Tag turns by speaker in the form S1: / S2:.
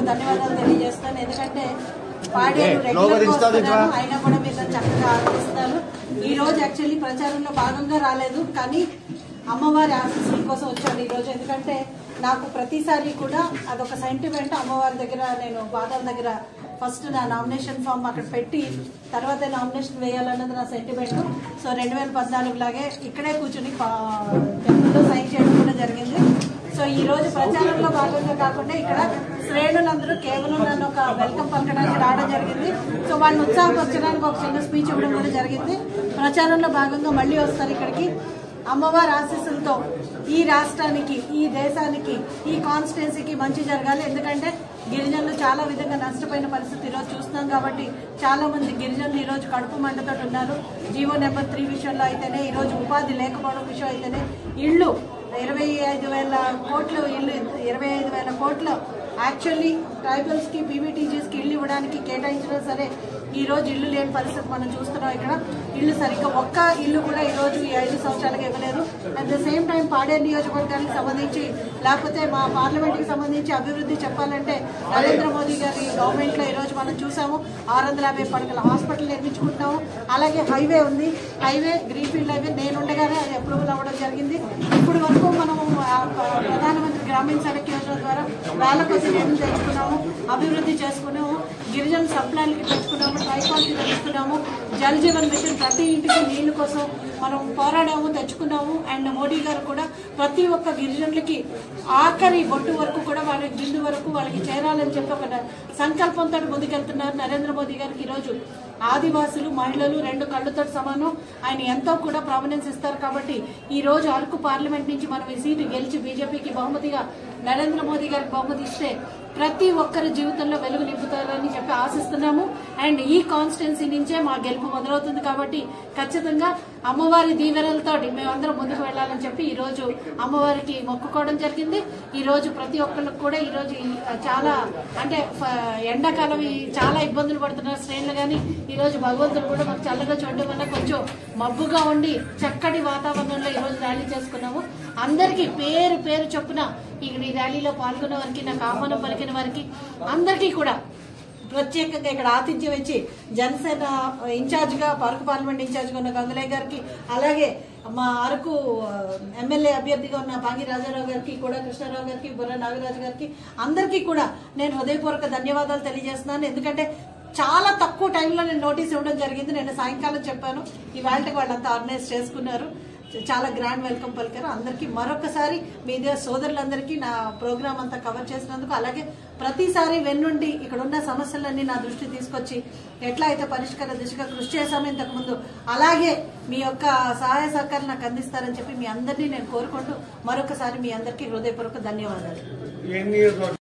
S1: ధన్యవాదాలు తెలియజేస్తాను. ఎందుకంటే పాడేరు రెగ్యులర్ అయినా కూడా మీరు చక్కగా ఆదరిస్తారు. ఈ రోజు యాక్చువల్లీ ప్రచారంలో భాగంగా రాలేదు, కానీ అమ్మవారి ఆశీస్సుల కోసం వచ్చాను ఈ రోజు. ఎందుకంటే నాకు ప్రతిసారి కూడా అదొక సెంటిమెంట్. అమ్మవారి దగ్గర నేను పాదాల దగ్గర ఫస్ట్ నా నామినేషన్ ఫామ్ అక్కడ పెట్టి తర్వాత నామినేషన్ వేయాలన్నది నా సెంటిమెంట్. సో 2014 లాగే ఇక్కడే కూర్చుని టెంపుల్లో సైన్ చేయడం కూడా జరిగింది. సో ఈ రోజు ప్రచారంలో భాగంగా కాకుండా ఇక్కడ శ్రేణులందరూ కేవలం నన్ను ఒక వెల్కమ్ పలకడానికి రావడం జరిగింది. సో వాళ్ళని ఉత్సాహపరచడానికి ఒక చిన్న స్పీచ్ ఇవ్వడం కూడా జరిగింది. ప్రచారంలో భాగంగా మళ్ళీ వస్తారు ఇక్కడికి. అమ్మవారి ఆశీస్సులతో ఈ రాష్ట్రానికి, ఈ దేశానికి, ఈ కాన్స్టిట్యున్సీకి మంచి జరగాలి. ఎందుకంటే గిరిజనులు చాలా విధంగా నష్టపోయిన పరిస్థితి ఈరోజు చూస్తున్నాం. కాబట్టి చాలా మంది గిరిజనులు ఈరోజు కడుపు మంటతో ఉన్నారు. జీవో నెంబర్ 3 విషయంలో అయితేనే, ఈరోజు ఉపాధి లేకపోవడం విషయం అయితేనే, ఇళ్ళు 25,000 కోట్లు, ఇల్లు 25,000 కోట్లు యాక్చువల్లీ ట్రైబల్స్ కి, పీవీటీజీస్ కి ఇల్లు ఇవ్వడానికి కేటాయించినా సరే ఈ రోజు ఇల్లు లేని పరిస్థితి మనం చూస్తున్నాం. ఇక్కడ ఇల్లు సరిగ్గా ఒక్క ఇల్లు కూడా ఈ రోజు ఈ 5 సంవత్సరాలుగా ఇవ్వలేరు. At the same time Paderu నియోజకవర్గానికి సంబంధించి, లేకపోతే మా పార్లమెంట్ కి సంబంధించి అభివృద్ధి చెప్పాలంటే నరేంద్ర మోదీ గారి గవర్నమెంట్ లో ఈ రోజు మనం చూసాము. 650 పడకల హాస్పిటల్ నిర్మించుకుంటున్నాము. అలాగే హైవే ఉంది, హైవే గ్రీన్ఫీల్డ్ హైవే నేనుండగానే అది అప్రూవల్ అవ్వడం జరిగింది. ఇప్పుడు వరకు మనము ప్రధానమంత్రి గ్రామీణ సడక్ యోజన ద్వారా వేల కొద్ది నిధులు తెచ్చుకున్నాము, అభివృద్ధి చేసుకున్నాము, గిరిజన సప్లాన్కి తెచ్చుకున్నాము, ట్రైపాల్కి తెచ్చుకున్నాము, జల్ జీవన్ మిషన్ ప్రతి ఇంటికి నీళ్ల కోసం మనం పోరాడాము, తెచ్చుకున్నాము. అండ్ మోడీ గారు కూడా ప్రతి ఒక్క గిరిజనులకి ఆఖరి బొట్టు వరకు కూడా వాళ్ళ గిండు వరకు వాళ్ళకి చేరాలని చెప్పి ఒక సంకల్పంతో ముందుకెళ్తున్నారు నరేంద్ర మోదీ గారికి. ఈరోజు ఆదివాసులు, మహిళలు 2 కళ్ళతో సమానం. ఆయన ఎంతో కూడా ప్రామినెన్స్ ఇస్తారు. కాబట్టి ఈ రోజు అరకు పార్లమెంట్ నుంచి మనం ఈ సీటు గెలిచి బీజేపీకి బహుమతిగా నరేంద్ర మోదీ గారికి బహుమతి ఇస్తే ప్రతి ఒక్కరి జీవితంలో వెలుగు నింపుతారని చెప్పి ఆశిస్తున్నాము. అండ్ ఈ కాన్స్టిట్యున్సీ నుంచే మా గెలుపు మొదలవుతుంది. కాబట్టి ఖచ్చితంగా అమ్మవారి దీవెనలతో మేమందరం ముందుకు వెళ్లాలని చెప్పి ఈ రోజు అమ్మవారికి మొక్కుకోవడం జరిగింది. ఈ రోజు ప్రతి ఒక్కరికి కూడా ఈ రోజు చాలా అంటే ఎండాకాలం చాలా ఇబ్బందులు పడుతున్నారు శ్రేణులు. కానీ ఈ రోజు భగవంతుడు కూడా మాకు చల్లగా చూడడం వల్ల కొంచెం మబ్బుగా ఉండి చక్కటి వాతావరణంలో ఈ రోజు ర్యాలీ చేసుకున్నాము. అందరికీ పేరు పేరు చొప్పున ఇక్కడ ఈ ర్యాలీలో పాల్గొన్న వారికి, నాకు ఆహ్వానం పలికిన వారికి అందరికీ కూడా ప్రత్యేకంగా ఇక్కడ ఆతిథ్యం ఇచ్చి జనసేన ఇన్ఛార్జ్ గా, అరకు పార్లమెంట్ ఇన్ఛార్జ్ గా ఉన్న గంగులయ్య గారికి, అలాగే మా అరకు ఎమ్మెల్యే అభ్యర్థిగా ఉన్న పాంగి రాజారావు గారికి కూడా, కృష్ణారావు గారికి, బుర్ర నాగరాజు గారికి అందరికీ కూడా నేను హృదయపూర్వక ధన్యవాదాలు తెలియజేస్తున్నాను. ఎందుకంటే చాలా తక్కువ టైంలో నేను నోటీస్ ఇవ్వడం జరిగింది. నేను సాయంకాలం చెప్పాను, ఇవాళకి వాళ్ళంతా ఆర్గనైజ్ చేసుకున్నారు. చాలా గ్రాండ్ వెల్కమ్ పలికారు. అందరికీ మరొకసారి మీ సోదరులందరికీ నా ప్రోగ్రామ్ అంతా కవర్ చేసినందుకు, అలాగే ప్రతిసారి వెన్నుండి ఇక్కడ ఉన్న సమస్యలన్నీ నా దృష్టి తీసుకొచ్చి ఎట్లా అయితే పరిష్కార దిశగా కృషి చేశామో ఇంతకుముందు, అలాగే మీ యొక్క సహాయ సహకారం నాకు అందిస్తారని చెప్పి మీ అందరినీ నేను కోరుకుంటూ మరొకసారి మీ అందరికీ హృదయపూర్వక ధన్యవాదాలు.